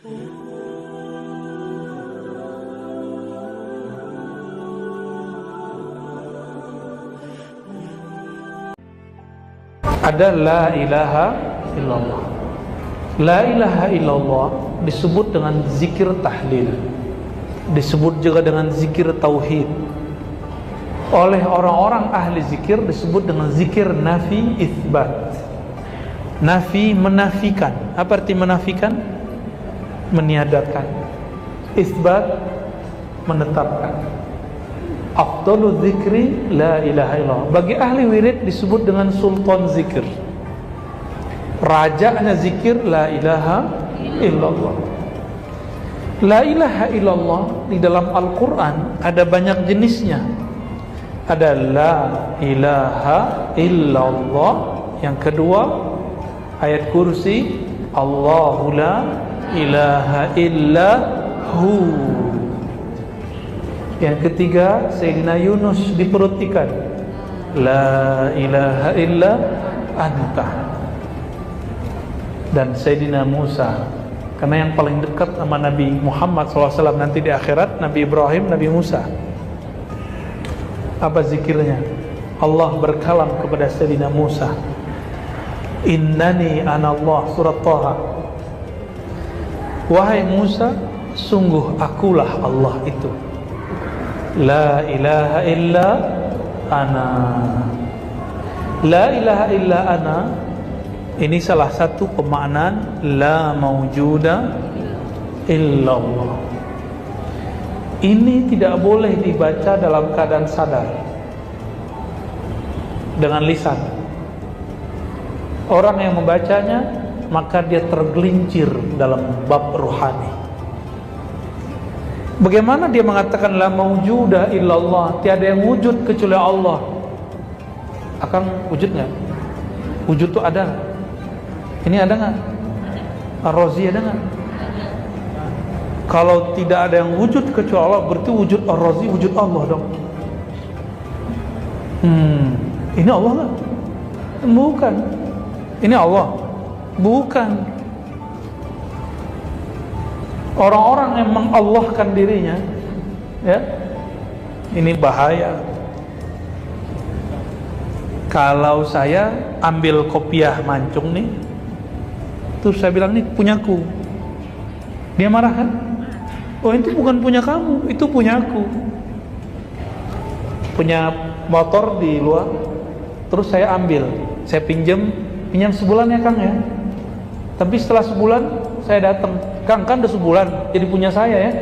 Ada la ilaha illallah. La ilaha illallah disebut dengan zikir tahlil, disebut juga dengan zikir tauhid. Oleh orang-orang ahli zikir disebut dengan zikir nafi itsbat. Nafi menafikan. Apa arti menafikan? Meniadakan. Itsbat menetapkan. Afdalul zikri la ilaha illallah. Bagi ahli wirid disebut dengan sultan zikir. Rajanya zikir la ilaha illallah. La ilaha illallah di dalam Al-Quran ada banyak jenisnya. Ada la ilaha illallah. Yang kedua ayat kursi, Allahu la ilaha illa hu. Yang ketiga Sayyidina Yunus di perut ikan, la ilaha illa anta. Dan Sayyidina Musa, karena yang paling dekat sama Nabi Muhammad SAW nanti di akhirat, Nabi Ibrahim, Nabi Musa. Apa zikirnya? Allah berkalam kepada Sayyidina Musa, innani anallah, surat Taha. Wahai Musa, sungguh akulah Allah itu. La ilaha illa ana. La ilaha illa ana, ini salah satu pemaknaan la maujuda illallah. Ini tidak boleh dibaca dalam keadaan sadar dengan lisan. Orang yang membacanya maka dia tergelincir dalam bab rohani. Bagaimana dia mengatakan la maujuda illallah, tiada yang wujud kecuali Allah? Akan wujud nggak? Wujud itu ada. Ini ada nggak? Ar-Razi ada nggak? Kalau tidak ada yang wujud kecuali Allah, berarti wujud Ar-Razi wujud Allah dong. Ini Allah nggak? Bukan. Ini Allah? Bukan. Orang-orang yang mengallahkan dirinya, ya, ini bahaya. Kalau saya ambil kopiah mancung nih, terus saya bilang nih punyaku, dia marah kan? Oh itu bukan punya kamu, itu punya aku. Punya motor di luar, terus saya ambil, saya pinjam sebulan ya Kang ya. Tapi setelah sebulan saya datang, Kang kan udah sebulan jadi punya saya ya.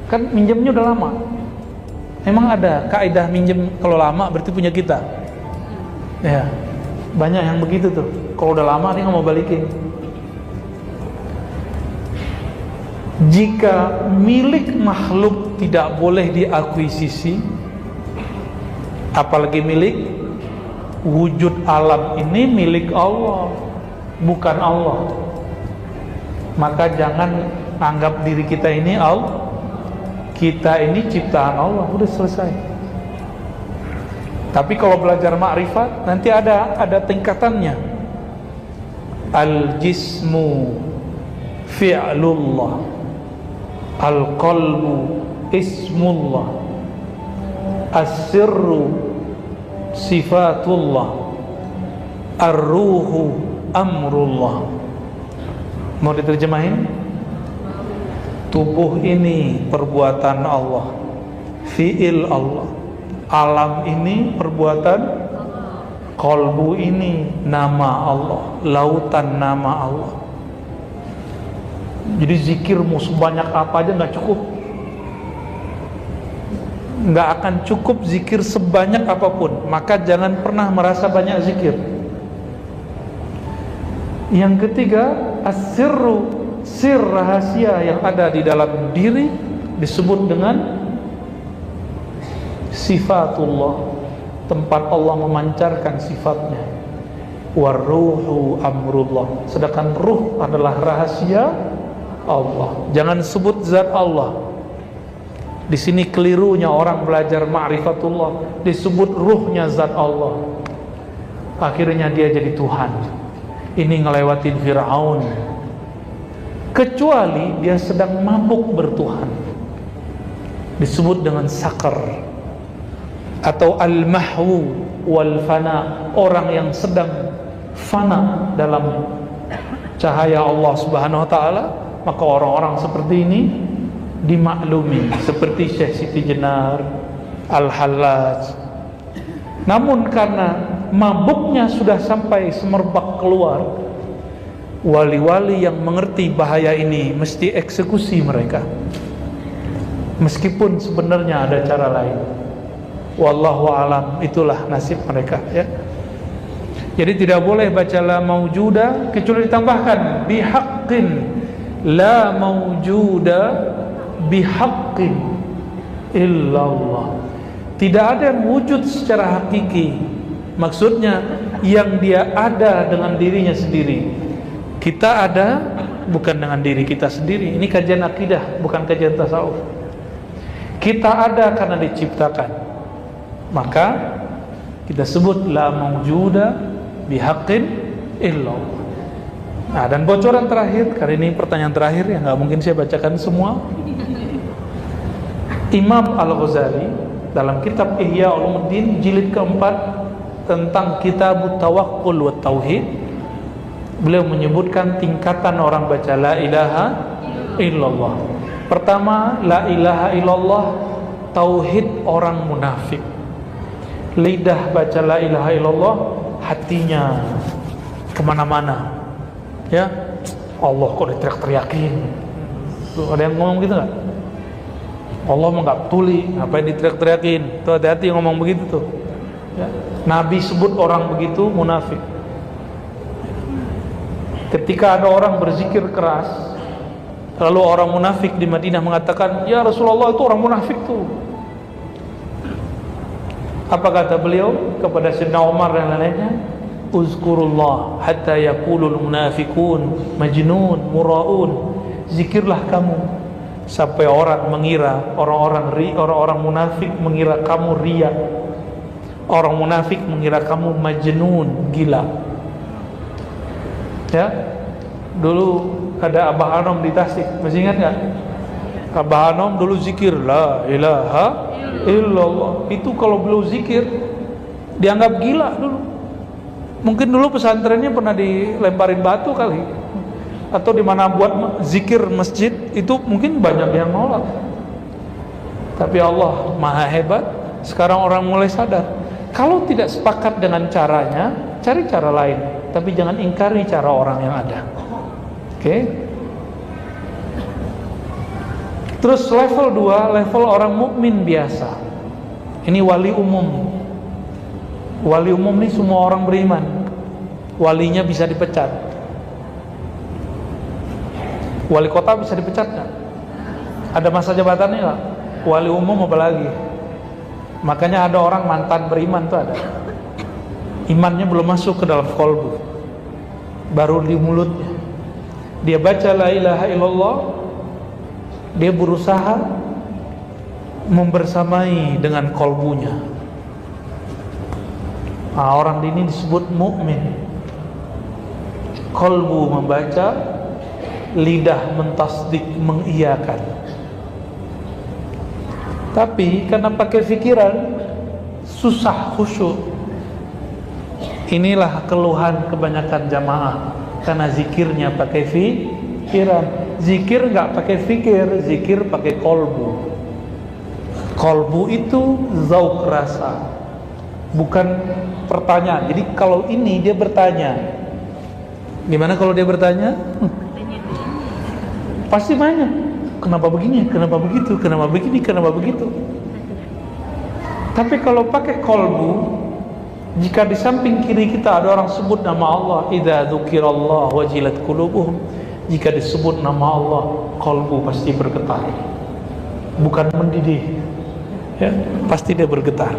Kan minjemnya udah lama. Emang ada kaidah minjem kalau lama berarti punya kita. Ya, banyak yang begitu tuh. Kalau udah lama dia nggak mau balikin. Jika milik makhluk tidak boleh diakuisisi, apalagi milik wujud alam ini milik Allah, bukan Allah. Maka jangan anggap diri kita ini Allah. Kita ini ciptaan Allah, udah selesai. Tapi kalau belajar ma'rifat nanti ada tingkatannya. Al-jismu fi'lullah, al-qalbu ismullah, as-sirru sifatullah, ar-ruhu amrullah. Mau diterjemahin? Tubuh ini perbuatan Allah, fi'il Allah. Alam ini perbuatan, qalbu ini nama Allah, lautan nama Allah. Jadi zikir mau sebanyak apa aja nggak cukup. Nggak akan cukup zikir sebanyak apapun. Maka jangan pernah merasa banyak zikir. Yang ketiga, as-sirru, sir rahasia yang ada di dalam diri disebut dengan sifatullah, tempat Allah memancarkan sifatnya. Warruhu amrullah, sedangkan ruh adalah rahasia Allah. Jangan sebut zat Allah. Di sini kelirunya orang belajar ma'rifatullah, disebut ruhnya zat Allah. Akhirnya dia jadi Tuhan. Ini ngelewatin Fir'aun. kecuali dia sedang mabuk bertuhan, disebut dengan sakar atau al-mahwu wal fana, orang yang sedang fana dalam cahaya Allah Subhanahu wa taala. Maka orang-orang seperti ini dimaklumi, seperti Syekh Siti Jenar, Al-Hallaj. Namun karena mabuknya sudah sampai semerbak keluar, wali-wali yang mengerti bahaya ini mesti eksekusi mereka, meskipun sebenarnya ada cara lain. Wallahu alam, itulah nasib mereka, ya. Jadi tidak boleh baca la maujuda kecuali ditambahkan bihaqqin, la maujuda bihaqqin illallah. Tidak ada yang wujud secara hakiki, maksudnya yang dia ada dengan dirinya sendiri. Kita ada bukan dengan diri kita sendiri. Ini kajian akidah, bukan kajian tasawuf. Kita ada karena diciptakan, maka kita sebut la maujuda bihaqqin illallah. Nah, dan bocoran terakhir, kali ini pertanyaan terakhir yang nggak mungkin saya bacakan semua. Imam Al-Ghazali dalam kitab Ihya Ulumuddin jilid keempat tentang Kitabut Tawakkul wa Tauhid, beliau menyebutkan tingkatan orang baca la ilaha illallah. Pertama, la ilaha illallah tauhid orang munafik. Lidah baca la ilaha illallah, hatinya kemana-mana, ya. Allah kok diteriak-teriakin. Tuh, ada yang ngomong gitu nggak? Allah mah nggak tuli, ngapain diteriak-teriakin? Tuh, hati-hati ngomong begitu tuh, ya. Nabi sebut orang begitu munafik. Ketika ada orang berzikir keras, lalu orang munafik di Madinah mengatakan, ya Rasulullah, itu orang munafik tuh. Apa kata beliau kepada Sayyidina Umar dan lainnya? Uzkurullah hatta yaqulul munafiqun majnun muraun. Zikirlah kamu sampai orang mengira, orang-orang munafik mengira kamu riya. Orang munafik mengira kamu majnun, gila. Ya, dulu ada Abah Anom di Tasik, masih ingat nggak? Abah Anom dulu zikir la ilaha illallah. Itu kalau beliau zikir dianggap gila dulu. Mungkin dulu pesantrennya pernah dilemparin batu kali, atau di mana buat zikir masjid itu mungkin banyak yang nolak. Tapi Allah Maha hebat. Sekarang orang mulai sadar, kalau tidak sepakat dengan caranya, cari cara lain, tapi jangan ingkari cara orang yang ada. Oke? Terus level 2, level orang mukmin biasa. Ini wali umum. Wali umum ini semua orang beriman. Walinya bisa dipecat. Wali kota bisa dipecat nggak? Ada masa jabatannya nggak? Wali umum apa lagi? Makanya ada orang mantan beriman tuh ada. Imannya belum masuk ke dalam kolbu, baru di mulutnya. Dia baca la ilaha illallah, dia berusaha membersamai dengan kolbunya. Nah, orang ini disebut mukmin. Kolbu membaca, lidah mentasdik, mengiyakan. Tapi karena pakai pikiran, susah khusyuk. Inilah keluhan kebanyakan jamaah, karena zikirnya pakai pikiran. Zikir nggak pakai fikir, zikir pakai kolbu. Kolbu itu zauk rasa, bukan pertanyaan. Jadi kalau ini dia bertanya, gimana kalau dia bertanya? Pasti banyak. Kenapa begini? Kenapa begitu? Kenapa begini? Kenapa begitu? Tapi kalau pakai kolbu, jika di samping kiri kita ada orang sebut nama Allah, idza dzukirallah wajilat qulubuhum, jika disebut nama Allah, kolbu pasti bergetar. Bukan mendidih, ya, pasti dia bergetar.